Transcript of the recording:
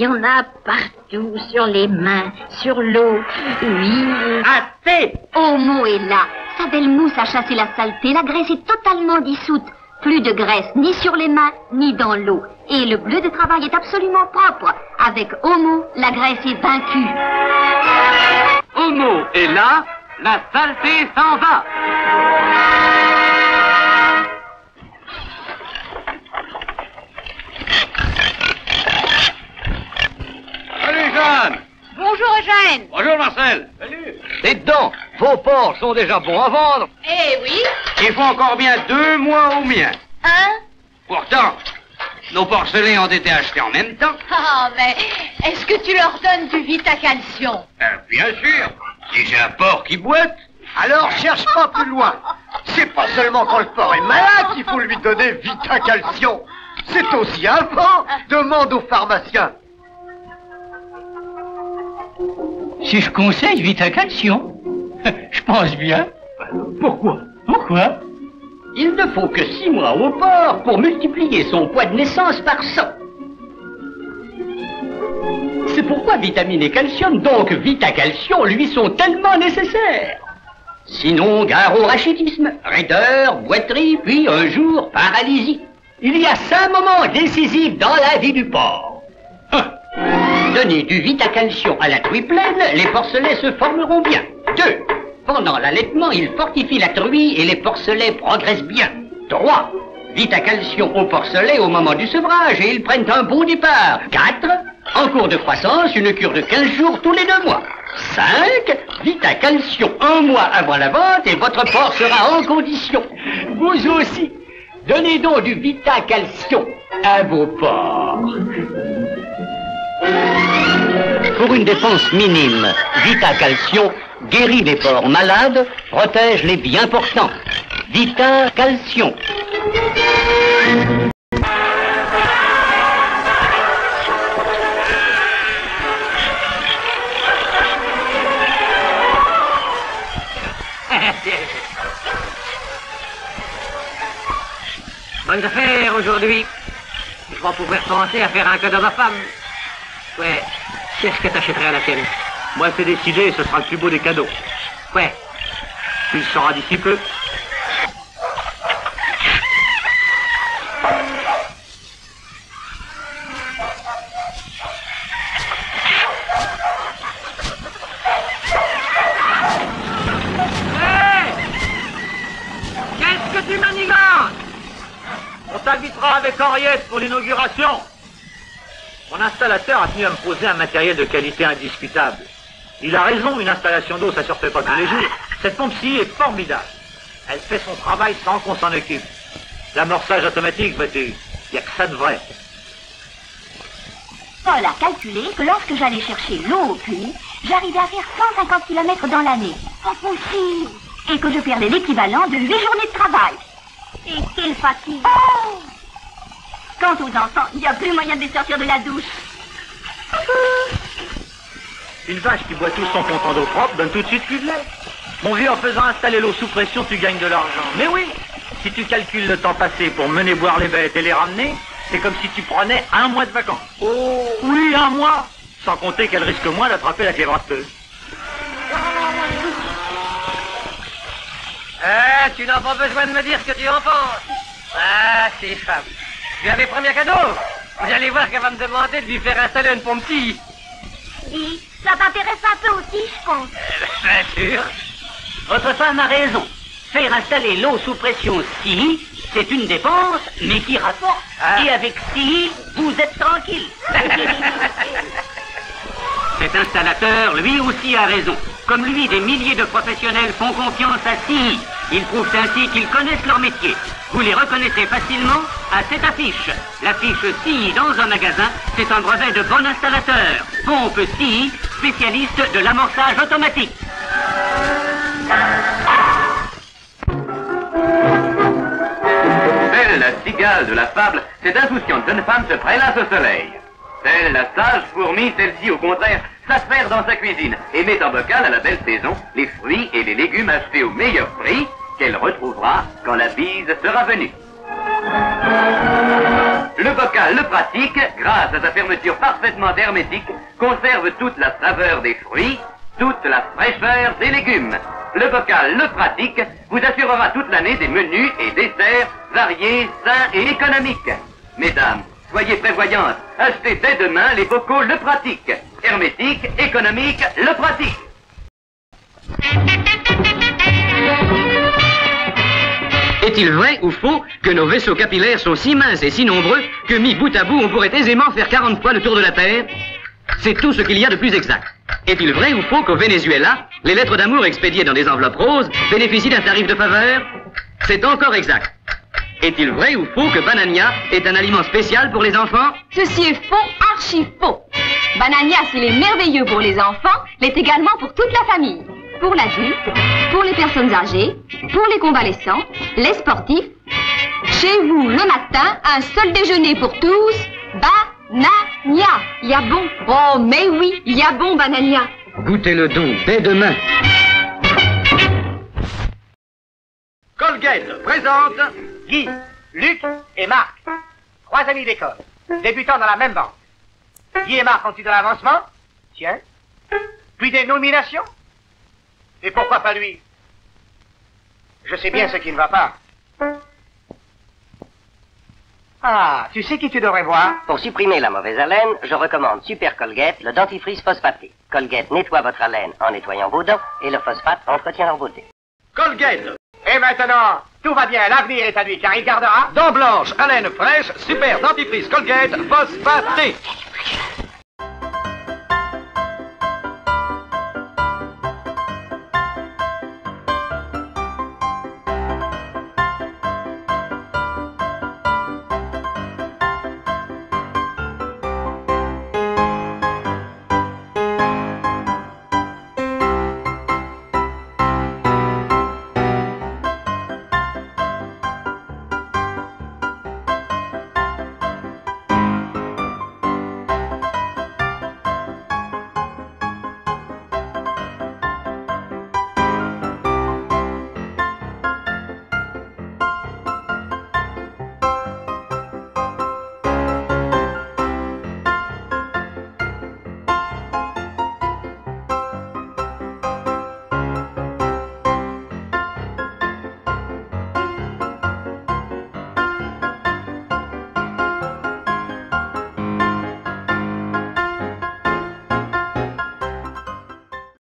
y en a partout, sur les mains, sur l'eau. Oui. Assez! Homo est là. Sa belle mousse a chassé la saleté. La graisse est totalement dissoute. Plus de graisse, ni sur les mains, ni dans l'eau. Et le bleu de travail est absolument propre. Avec Homo, la graisse est vaincue. Homo est là, la saleté s'en va. Salut Jeanne! Bonjour Eugène. Bonjour Marcel! Salut! Dites donc, vos porcs sont déjà bons à vendre. Eh oui. Il faut encore bien 2 mois au mien. Hein? Pourtant, nos porcelets ont été achetés en même temps. Ah, mais est-ce que tu leur donnes du Vitacalcium? Bien sûr. Si j'ai un porc qui boite. Alors cherche pas plus loin. C'est pas seulement quand le porc est malade qu'il faut lui donner Vitacalcium. C'est aussi avant. Demande au pharmacien. Si je conseille Vitacalcium, je pense bien. Pourquoi? Pourquoi? Il ne faut que 6 mois au porc pour multiplier son poids de naissance par 100. C'est pourquoi vitamine et calcium, donc Vitacalcium, lui sont tellement nécessaires. Sinon, gare au rachitisme, raideur, boiterie, puis un jour, paralysie. Il y a 5 moments décisifs dans la vie du porc. 1. Donner du Vitacalcium à la truie pleine, les porcelets se formeront bien. 2. Pendant l'allaitement, il fortifie la truie et les porcelets progressent bien. 3. Vitacalcium aux porcelets au moment du sevrage et ils prennent un bon départ. 4. En cours de croissance, une cure de 15 jours tous les 2 mois. 5. Vitacalcium 1 mois avant la vente et votre porc sera en condition. Vous aussi, donnez donc du Vitacalcium à vos porcs. Pour une dépense minime, Vitacalcium guérit les porcs malades, protège les bien portants. Vitacalcium. Bonnes affaires aujourd'hui. Je vais pouvoir penser à faire un cadeau à ma femme. Ouais, qu'est-ce que t'achèterais à la tienne? Moi, c'est décidé, ce sera le plus beau des cadeaux. Ouais. Tu le sauras d'ici peu. Hey! Qu'est-ce que tu manigances? On t'invitera avec Henriette pour l'inauguration. Mon installateur a tenu à me poser un matériel de qualité indiscutable. Il a raison, une installation d'eau, ça ne se refait pas tous les jours. Cette pompe-ci est formidable. Elle fait son travail sans qu'on s'en occupe. L'amorçage automatique, vois-tu, il n'y a que ça de vrai. Paul a calculé que lorsque j'allais chercher l'eau au puits, j'arrivais à faire 150 km dans l'année. Pas possible. Et que je perdais l'équivalent de 8 journées de travail. Et quelle fatigue. Oh! Quant aux enfants, il n'y a plus moyen de les sortir de la douche. Une vache qui boit tout son content d'eau propre donne tout de suite plus de lait. Mon vieux, en faisant installer l'eau sous pression, tu gagnes de l'argent. Mais oui, si tu calcules le temps passé pour mener boire les bêtes et les ramener, c'est comme si tu prenais 1 mois de vacances. Oh, oui, 1 mois. Sans compter qu'elle risque moins d'attraper la clébrateuse. Tu n'as pas besoin de me dire ce que tu en penses. Ah, ces femmes. Tu as mes premiers cadeaux. Vous allez voir qu'elle va me demander de lui faire installer une pompe-tille. Oui, ça t'intéresse un peu aussi, je pense. Bien sûr. Votre femme a raison. Faire installer l'eau sous pression si, c'est une dépense, mais qui rapporte. Ah. Et avec si, vous êtes tranquille. Cet installateur, lui aussi, a raison. Comme lui, des milliers de professionnels font confiance à CI. Ils prouvent ainsi qu'ils connaissent leur métier. Vous les reconnaissez facilement à cette affiche. L'affiche CI dans un magasin, c'est un brevet de bon installateur. Pompe CI, spécialiste de l'amorçage automatique. Telle la cigale de la fable, cette insouciante jeune femme se prélasse au soleil. Telle la sage fourmi, celle-ci au contraire s'affaire dans sa cuisine et met en bocal à la belle saison les fruits et les légumes achetés au meilleur prix qu'elle retrouvera quand la bise sera venue. Le bocal Le Pratique, grâce à sa fermeture parfaitement hermétique, conserve toute la saveur des fruits, toute la fraîcheur des légumes. Le bocal Le Pratique vous assurera toute l'année des menus et desserts variés, sains et économiques. Mesdames, soyez prévoyantes, achetez dès demain les bocaux Le Pratique. Hermétique, économique, Le Pratique. Est-il vrai ou faux que nos vaisseaux capillaires sont si minces et si nombreux que mis bout à bout, on pourrait aisément faire 40 fois le tour de la Terre? C'est tout ce qu'il y a de plus exact. Est-il vrai ou faux qu'au Venezuela, les lettres d'amour expédiées dans des enveloppes roses bénéficient d'un tarif de faveur? C'est encore exact. Est-il vrai ou faux que Banania est un aliment spécial pour les enfants? Ceci est faux, archi faux. Banania, s'il est merveilleux pour les enfants, l'est également pour toute la famille. Pour l'adulte, pour les personnes âgées, pour les convalescents, les sportifs. Chez vous, le matin, un seul déjeuner pour tous, Banania. Il y a bon. Oh, mais oui, il y a bon, Banania. Goûtez-le donc dès demain. Colgate présente Guy, Luc et Marc. 3 amis d'école, débutant dans la même banque. Guy et Marc ont eu de l'avancement? Tiens. Puis des nominations? Et pourquoi pas lui? Je sais bien ce qui ne va pas. Ah, tu sais qui tu devrais voir? Pour supprimer la mauvaise haleine, je recommande Super Colgate, le dentifrice phosphaté. Colgate nettoie votre haleine en nettoyant vos dents et le phosphate entretient leur beauté. Colgate. Et maintenant, tout va bien, l'avenir est à lui, car il gardera... Dents blanches, haleine fraîche, super dentifrice Colgate, phosphaté.